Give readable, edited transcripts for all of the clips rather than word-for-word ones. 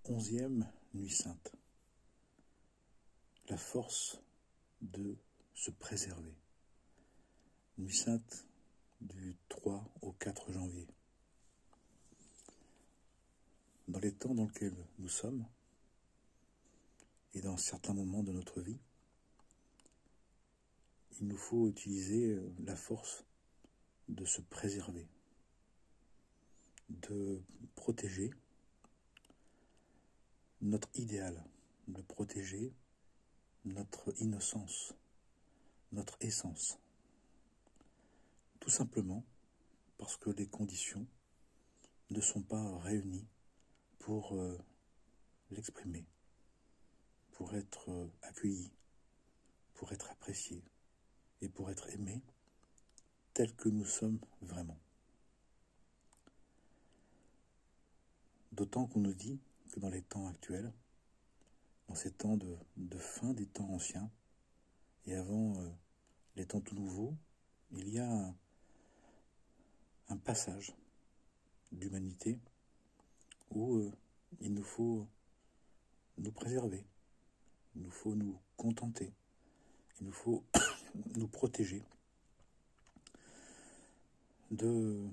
11e nuit sainte. La force de se préserver. Nuit sainte du 3 au 4 janvier. Dans les temps dans lesquels nous sommes, et dans certains moments de notre vie, il nous faut utiliser la force de se préserver, de protéger notre idéal, de protéger notre innocence, notre essence. Tout simplement parce que les conditions ne sont pas réunies pour l'exprimer, pour être accueilli, pour être apprécié et pour être aimé tel que nous sommes vraiment. D'autant qu'on nous dit que dans les temps actuels, dans ces temps de fin des temps anciens et avant les temps tout nouveaux, il y a un passage d'humanité où il nous faut nous préserver, il nous faut nous contenter, il nous faut nous protéger de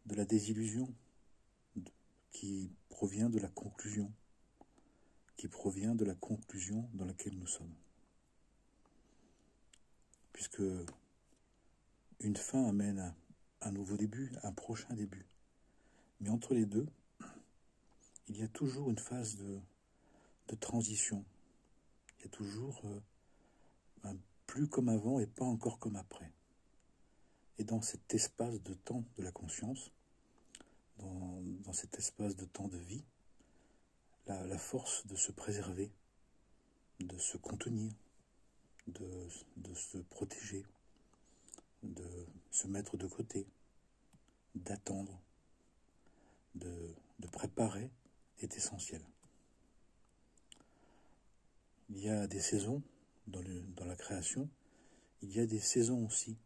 la désillusion qui provient de la conclusion, dans laquelle nous sommes. Puisque une fin amène à un nouveau début, un prochain début. Mais entre les deux, il y a toujours une phase de transition. Il y a toujours plus comme avant et pas encore comme après. Et dans cet espace de temps de la conscience, dans cet espace de temps de vie, la force de se préserver, de se contenir, de se protéger, de se mettre de côté, d'attendre, de préparer est essentiel. Il y a des saisons dans la création, il y a des saisons aussi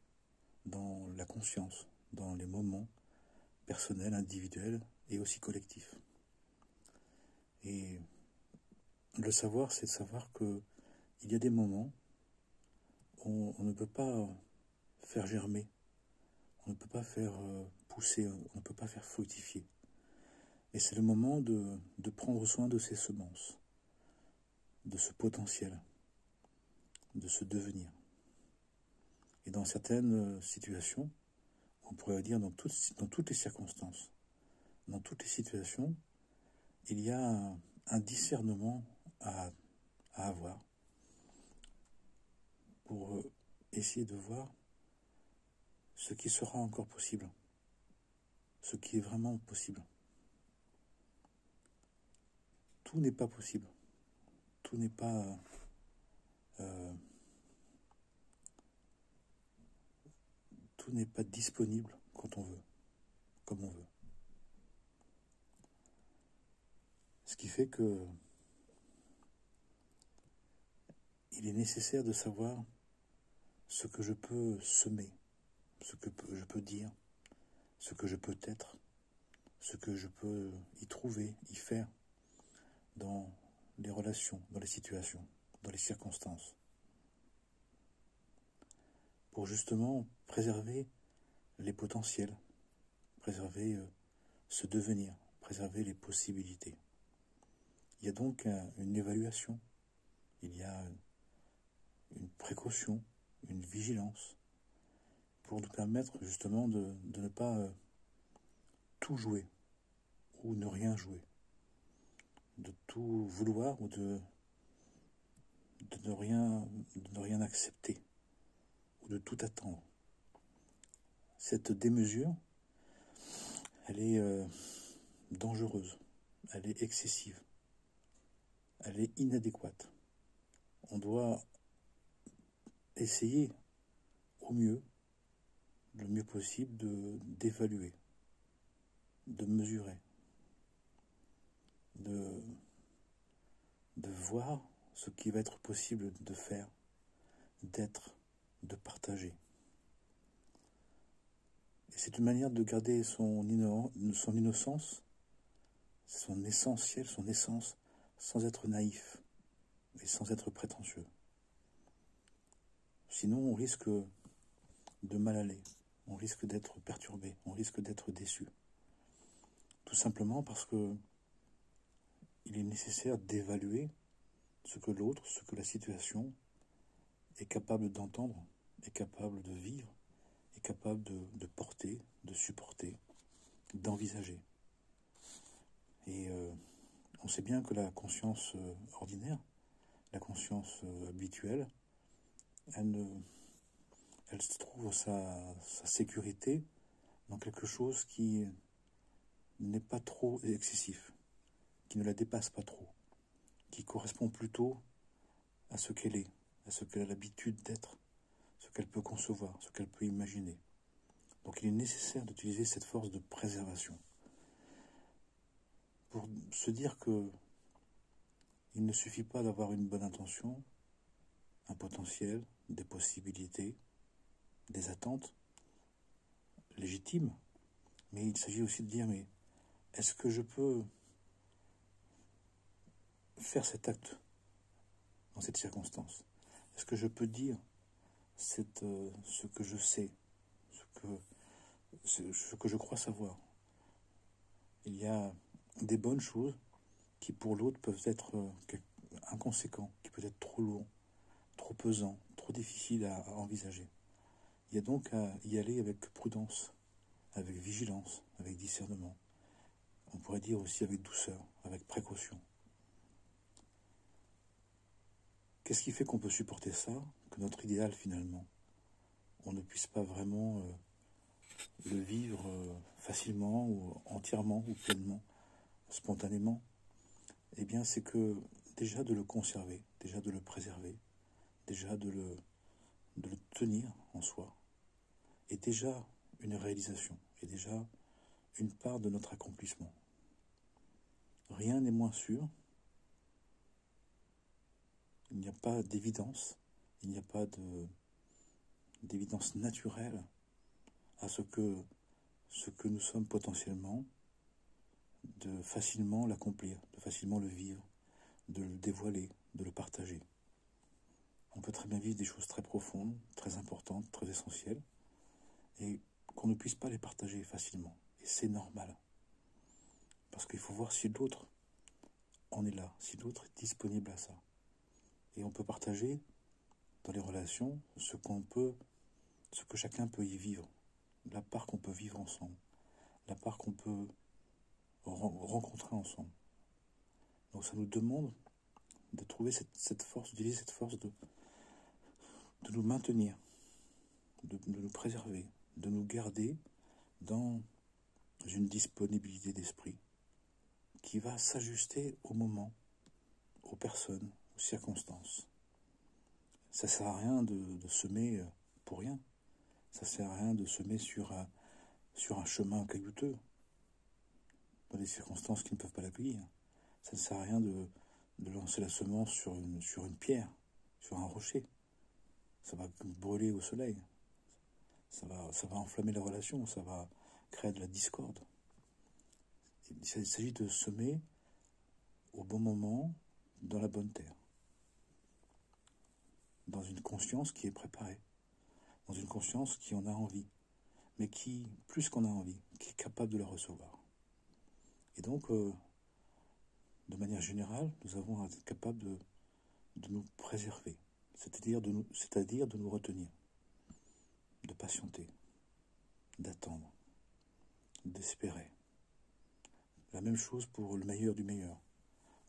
dans la conscience, dans les moments personnels, individuels et aussi collectifs. Et le savoir, c'est de savoir qu'il y a des moments où on ne peut pas faire germer, on ne peut pas faire pousser, on ne peut pas faire fructifier. Et c'est le moment de prendre soin de ces semences, de ce potentiel, de ce devenir. Et dans certaines situations, on pourrait dire dans toutes les circonstances, dans toutes les situations, il y a un discernement à avoir pour essayer de voir ce qui sera encore possible, ce qui est vraiment possible. Tout n'est pas possible, tout n'est pas disponible quand on veut, comme on veut. Ce qui fait que il est nécessaire de savoir ce que je peux semer, ce que je peux dire, ce que je peux être, ce que je peux y trouver, y faire dans les relations, dans les situations, dans les circonstances, pour justement préserver les potentiels, préserver ce devenir, préserver les possibilités. Il y a donc une évaluation, il y a une précaution, une vigilance, pour nous permettre justement de ne pas tout jouer ou ne rien jouer, de tout vouloir ou de ne rien accepter ou de tout attendre. Cette démesure, elle est dangereuse, elle est excessive, elle est inadéquate. On doit essayer le mieux possible d'évaluer, de mesurer, de voir ce qui va être possible de faire, d'être, de partager. Et c'est une manière de garder son innocence, son essentiel, son essence, sans être naïf et sans être prétentieux. Sinon, on risque de mal aller, on risque d'être perturbé, on risque d'être déçu. Tout simplement parce que il est nécessaire d'évaluer ce que l'autre, ce que la situation est capable d'entendre, est capable de vivre, est capable de porter, de supporter, d'envisager. Et on sait bien que la conscience ordinaire, la conscience habituelle, elle se trouve sa sécurité dans quelque chose qui n'est pas trop excessif, qui ne la dépasse pas trop, qui correspond plutôt à ce qu'elle est, à ce qu'elle a l'habitude d'être, ce qu'elle peut concevoir, ce qu'elle peut imaginer. Donc il est nécessaire d'utiliser cette force de préservation pour se dire que il ne suffit pas d'avoir une bonne intention, un potentiel, des possibilités, des attentes légitimes, mais il s'agit aussi de dire, mais est-ce que je peux faire cet acte dans cette circonstance? Est-ce que je peux dire ce que je sais, ce que je crois savoir? Il y a des bonnes choses qui pour l'autre peuvent être inconséquents, qui peuvent être trop lourds, trop pesants, trop difficiles à envisager. Il y a donc à y aller avec prudence, avec vigilance, avec discernement. On pourrait dire aussi avec douceur, avec précaution. Qu'est-ce qui fait qu'on peut supporter ça, que notre idéal finalement, on ne puisse pas vraiment le vivre facilement ou entièrement ou pleinement, spontanément? Eh bien c'est que déjà de le conserver, déjà de le préserver, déjà de le tenir en soi, est déjà une réalisation, est déjà une part de notre accomplissement. Rien n'est moins sûr, il n'y a pas d'évidence, il n'y a pas d'évidence naturelle à ce que nous sommes potentiellement, de facilement l'accomplir, de facilement le vivre, de le dévoiler, de le partager. On peut très bien vivre des choses très profondes, très importantes, très essentielles, et qu'on ne puisse pas les partager facilement. Et c'est normal. Parce qu'il faut voir si l'autre en est là, si l'autre est disponible à ça. Et on peut partager dans les relations ce que chacun peut y vivre, la part qu'on peut vivre ensemble, la part qu'on peut rencontrer ensemble. Donc ça nous demande de trouver cette force, d'utiliser cette force de nous maintenir, de nous préserver, de nous garder dans une disponibilité d'esprit qui va s'ajuster au moment, aux personnes, aux circonstances. Ça sert à rien de semer pour rien. Ça sert à rien de semer sur un chemin caillouteux, dans des circonstances qui ne peuvent pas l'accueillir. Ça ne sert à rien de lancer la semence sur une pierre, sur un rocher. Ça va brûler au soleil. Ça va enflammer la relation, ça va créer de la discorde. Il s'agit de semer au bon moment, dans la bonne terre. Dans une conscience qui est préparée. Dans une conscience qui en a envie. Mais qui, plus qu'on a envie, qui est capable de la recevoir. Et donc, de manière générale, nous avons à être capables de nous préserver. C'est-à-dire de nous retenir. De patienter. D'attendre. D'espérer. La même chose pour le meilleur du meilleur.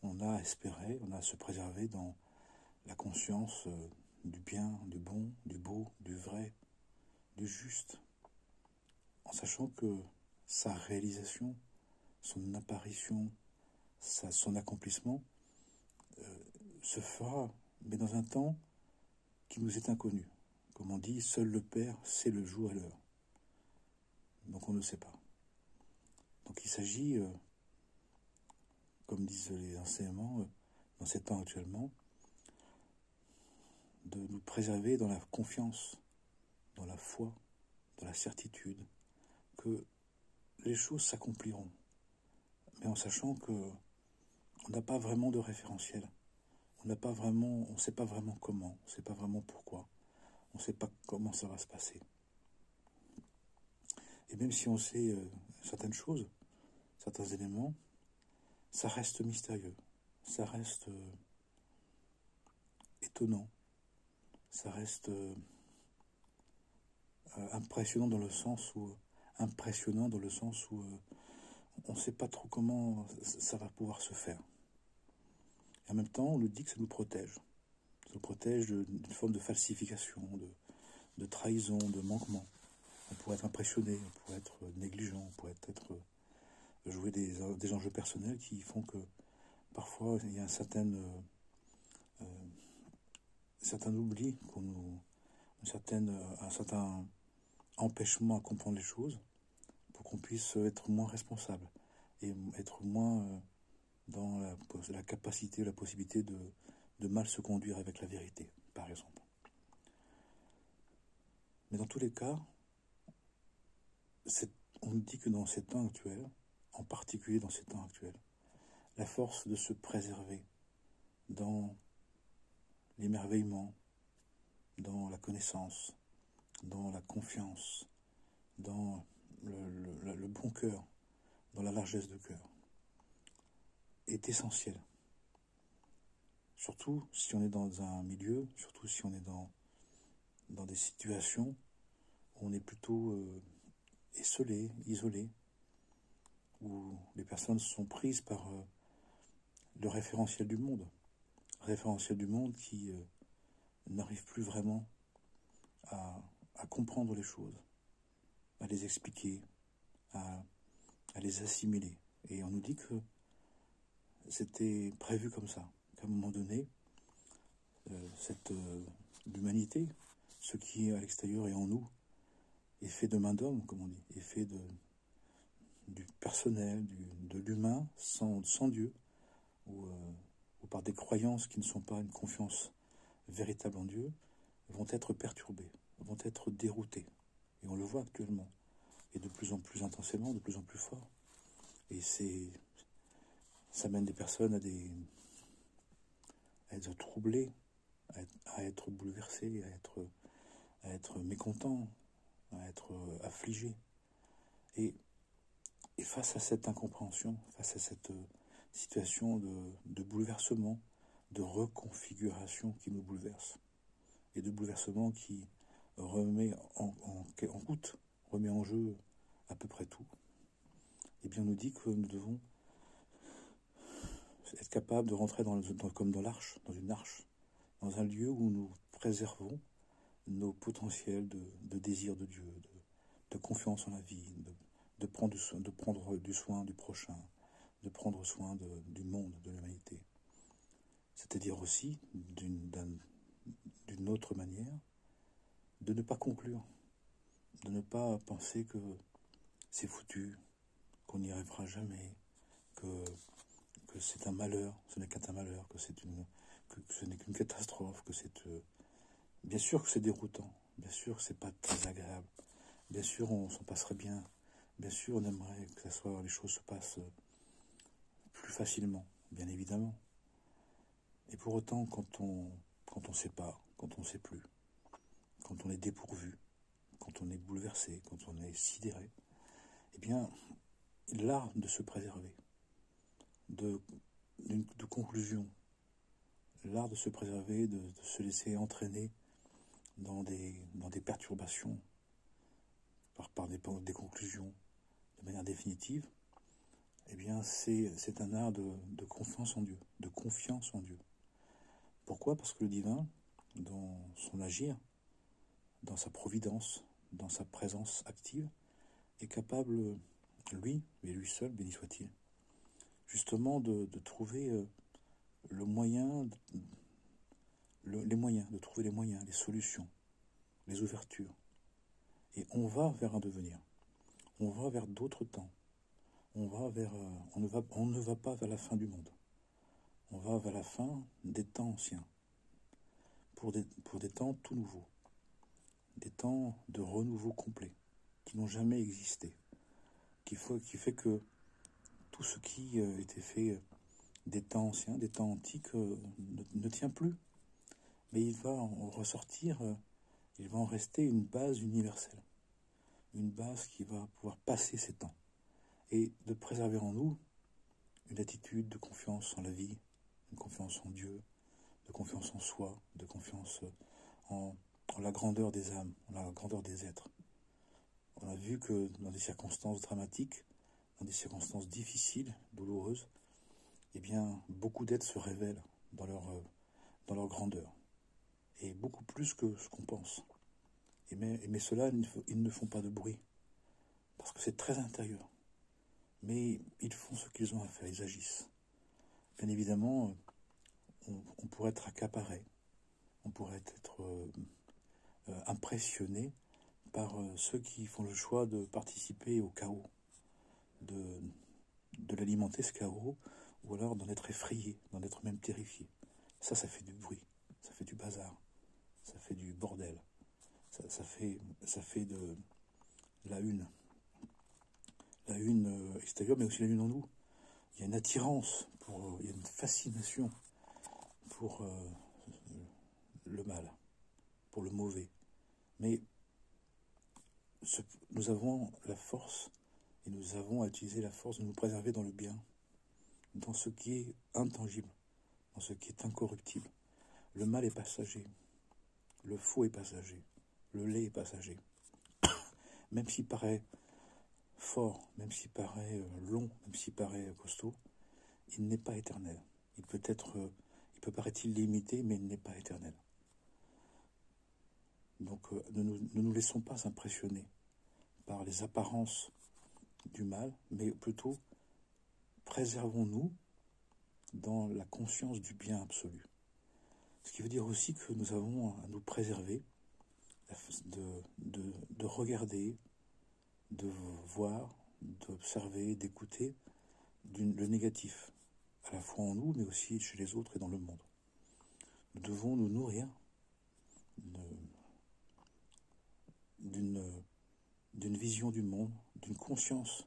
On a à espérer, on a à se préserver dans la conscience du bien, du bon, du beau, du vrai, du juste, en sachant que sa réalisation, son apparition, son accomplissement se fera, mais dans un temps qui nous est inconnu. Comme on dit, seul le Père sait le jour et l'heure. Donc on ne sait pas. Donc il s'agit, comme disent les enseignements, dans ces temps actuellement, de nous préserver dans la confiance, dans la foi, dans la certitude que les choses s'accompliront, mais en sachant que on n'a pas vraiment de référentiel. On n'a pas vraiment, on ne sait pas vraiment comment, on ne sait pas vraiment pourquoi, on ne sait pas comment ça va se passer. Et même si on sait certaines choses, certains éléments, ça reste mystérieux, ça reste étonnant, ça reste impressionnant dans le sens où on ne sait pas trop comment ça va pouvoir se faire. Et en même temps, on nous dit que ça nous protège. Ça nous protège d'une forme de falsification, de trahison, de manquement. On pourrait être impressionné, on pourrait être négligent, on pourrait être jouer des enjeux personnels qui font que parfois il y a un certain oubli, un certain empêchement à comprendre les choses pour qu'on puisse être moins responsable et être moins dans la capacité, la possibilité de mal se conduire avec la vérité, par exemple. Mais dans tous les cas, on nous dit que dans ces temps actuels, en particulier dans ces temps actuels, la force de se préserver dans l'émerveillement, dans la connaissance, dans la confiance, dans le bon cœur, dans la largesse de cœur, est essentielle. Surtout si on est dans un milieu, surtout si on est dans des situations où on est plutôt esselé, isolé, où les personnes sont prises par le référentiel du monde. Le référentiel du monde qui n'arrive plus vraiment à comprendre les choses, à les expliquer, à les assimiler. Et on nous dit que c'était prévu comme ça, qu'à un moment donné, l'humanité, ce qui est à l'extérieur et en nous, est fait de main d'homme, comme on dit, est fait du personnel, de l'humain, sans Dieu, ou par des croyances qui ne sont pas une confiance véritable en Dieu, vont être perturbées, vont être déroutées. Et on le voit actuellement, et de plus en plus intensément, de plus en plus fort. Et ça mène des personnes à être troublées, à être bouleversées, à être mécontents, à être affligés. Et face à cette incompréhension, face à cette situation de bouleversement, de reconfiguration qui nous bouleverse, et de bouleversement qui remet en route, remet en jeu à peu près tout, eh bien on nous dit que nous devons être capables de rentrer comme dans l'arche, dans une arche, dans un lieu où nous préservons nos potentiels de désir de Dieu, de confiance en la vie, de prendre du soin du prochain, de prendre soin du monde, de l'humanité. C'est-à-dire aussi, d'une autre manière, de ne pas conclure, de ne pas penser que c'est foutu, qu'on n'y arrivera jamais, que c'est un malheur, ce n'est qu'un malheur, que ce n'est qu'une catastrophe, que c'est... bien sûr que c'est déroutant, bien sûr que c'est pas très agréable, bien sûr on s'en passerait bien, bien sûr on aimerait que les choses se passent plus facilement, bien évidemment. Et pour autant, quand on sait pas, quand on sait plus, quand on est dépourvu, quand on est bouleversé, quand on est sidéré, eh bien, l'art de se préserver, de conclusion, l'art de se préserver, de se laisser entraîner dans des perturbations, par des conclusions, de manière définitive, eh bien, c'est un art de confiance en Dieu, de confiance en Dieu. Pourquoi ? Parce que le divin, dans son agir, dans sa providence, dans sa présence active, est capable, lui, et lui seul, béni soit-il, justement de trouver les moyens, de trouver les moyens, les solutions, les ouvertures. Et on va vers un devenir. On va vers d'autres temps. On ne va pas vers la fin du monde. On va vers la fin des temps anciens. Pour des temps tout nouveaux. Des temps de renouveau complet. Qui n'ont jamais existé. Qui fait que tout ce qui était fait des temps anciens, des temps antiques, ne tient plus. Mais il va en ressortir, il va en rester une base universelle, une base qui va pouvoir passer ces temps, et de préserver en nous une attitude de confiance en la vie, une confiance en Dieu, de confiance en soi, de confiance en la grandeur des âmes, en la grandeur des êtres. On a vu que dans des circonstances dramatiques, dans des circonstances difficiles, douloureuses, eh bien, beaucoup d'êtres se révèlent dans leur grandeur, et beaucoup plus que ce qu'on pense. Mais ceux-là, ils ne font pas de bruit, parce que c'est très intérieur. Mais ils font ce qu'ils ont à faire, ils agissent. Bien évidemment, on pourrait être accaparé, on pourrait être impressionné par ceux qui font le choix de participer au chaos, de l'alimenter, ce chaos, ou alors d'en être effrayé, d'en être même terrifié. Ça fait du bruit, ça fait du bazar, ça fait du bordel, ça fait de la une extérieure, mais aussi la une en nous. Il y a une attirance, il y a une fascination pour le mal, pour le mauvais. Mais nous avons la force, et nous avons à utiliser la force de nous préserver dans le bien, dans ce qui est intangible, dans ce qui est incorruptible. Le mal est passager, le faux est passager, le laid est passager. Même s'il paraît fort, même s'il paraît long, même s'il paraît costaud, il n'est pas éternel. Il peut paraître illimité, mais il n'est pas éternel. Donc ne nous laissons pas impressionner par les apparences du mal, mais plutôt préservons-nous dans la conscience du bien absolu. Ce qui veut dire aussi que nous avons à nous préserver de regarder, de voir, d'observer, d'écouter le négatif, à la fois en nous, mais aussi chez les autres et dans le monde. Nous devons nous nourrir d'une vision du monde, d'une conscience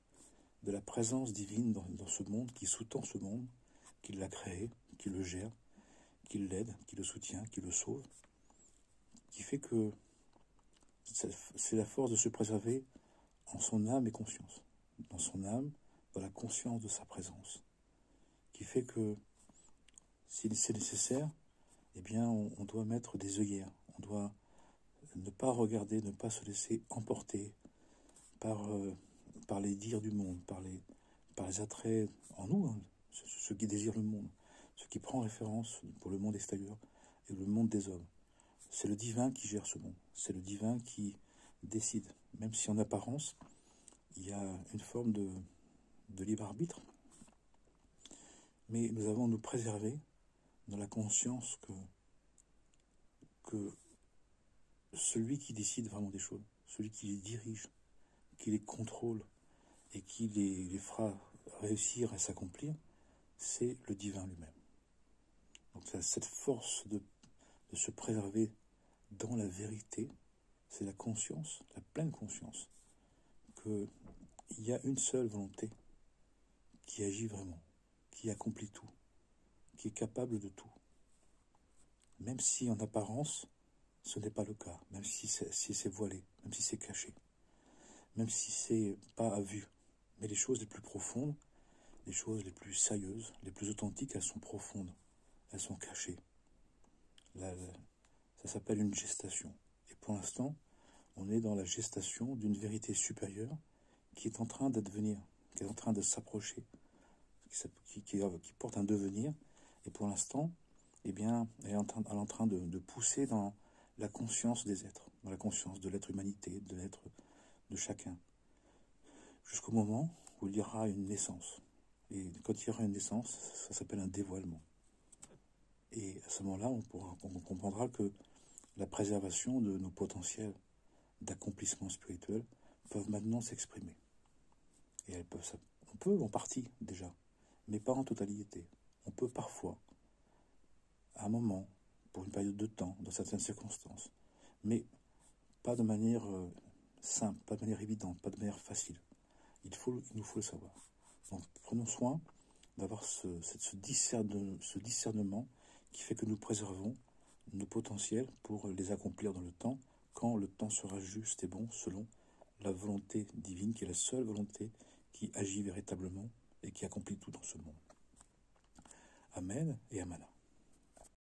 de la présence divine dans ce monde, qui sous-tend ce monde, qui l'a créé, qui le gère, qui l'aide, qui le soutient, qui le sauve, qui fait que c'est la force de se préserver en son âme et conscience, dans son âme, dans la conscience de sa présence, qui fait que si c'est nécessaire, eh bien on doit mettre des œillères, on doit ne pas regarder, ne pas se laisser emporter par les dires du monde, par les attraits en nous, hein, ceux qui désirent le monde, ceux qui prend référence pour le monde extérieur et le monde des hommes. C'est le divin qui gère ce monde, c'est le divin qui décide, même si en apparence, il y a une forme de libre arbitre, mais nous avons à nous préserver dans la conscience que celui qui décide vraiment des choses, celui qui les dirige, qui les contrôle et qui les fera réussir à s'accomplir, c'est le divin lui-même. Donc cette force de se préserver dans la vérité, c'est la conscience, la pleine conscience, qu'il y a une seule volonté qui agit vraiment, qui accomplit tout, qui est capable de tout. Même si en apparence, ce n'est pas le cas, même si c'est voilé, même si c'est caché, même si c'est pas à vue. Mais les choses les plus profondes, les choses les plus sérieuses, les plus authentiques, elles sont profondes, elles sont cachées. Ça s'appelle une gestation. Et pour l'instant, on est dans la gestation d'une vérité supérieure qui est en train d'advenir, qui est en train de s'approcher, qui porte un devenir. Et pour l'instant, eh bien, elle est en train de pousser dans la conscience des êtres, dans la conscience de l'être humanité, de l'être de chacun, jusqu'au moment où il y aura une naissance. Et quand il y aura une naissance, ça s'appelle un dévoilement. Et à ce moment-là, on comprendra que la préservation de nos potentiels d'accomplissement spirituel peuvent maintenant s'exprimer. Et on peut en partie déjà, mais pas en totalité. On peut parfois, à un moment, pour une période de temps, dans certaines circonstances, mais pas de manière simple, pas de manière évidente, pas de manière facile. Il nous faut le savoir. Donc prenons soin d'avoir ce discernement qui fait que nous préservons nos potentiels pour les accomplir dans le temps, quand le temps sera juste et bon, selon la volonté divine, qui est la seule volonté qui agit véritablement et qui accomplit tout dans ce monde. Amen et Amana.